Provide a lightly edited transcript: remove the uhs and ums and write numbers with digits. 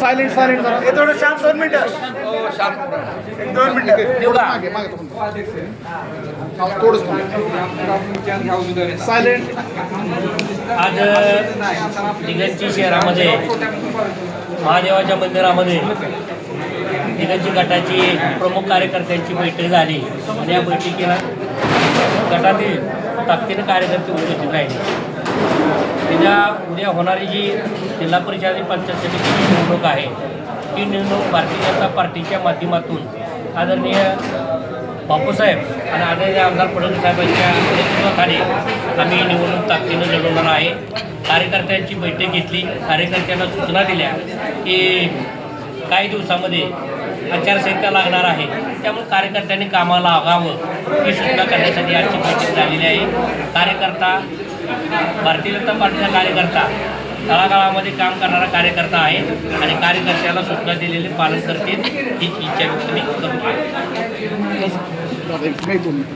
Silent जरा हे थोडं शांत 2 मिनिटं. एक 2 मिनिटं थोडंच सायलेंट. आज दिगंजी शहरामध्ये महादेवाच्या मंदिरामध्ये दिगंजी गटाची प्रमुख कार्यकर्त्यांची बैठक झाली आणि या बैठकीला गटातील ताकदीने कार्यकर्ते उपस्थित राहिले. त्याच्या उद्या होणारी जी जिल्हा परिषद आणि पंचायत समितीची निवडणूक आहे ती निवडणूक भारतीय जनता पार्टीच्या माध्यमातून आदरणीय बापूसाहेब आणि आदरणीय आमदार फडणवीस साहेबांच्या नेतृत्वाखाली आम्ही निवडणूक ताकदीनं लढवणार आहे. कार्यकर्त्यांची बैठक घेतली. कार्यकर्त्यांना सूचना दिल्या की काही दिवसामध्ये आचारसंहिता लागणार आहे, त्यामुळे कार्यकर्त्यांनी कामाला लागावं ही सूचना करण्यासाठी आजची बैठक झालेली आहे. कार्यकर्ता भारतीय जनता पार्टीचा कार्यकर्ता तळागाळामध्ये काम करणारा कार्यकर्ता आहे आणि कार्यकर्त्याला सूचना दिलेले पालन करतील ही इच्छा व्यक्त मी करतो.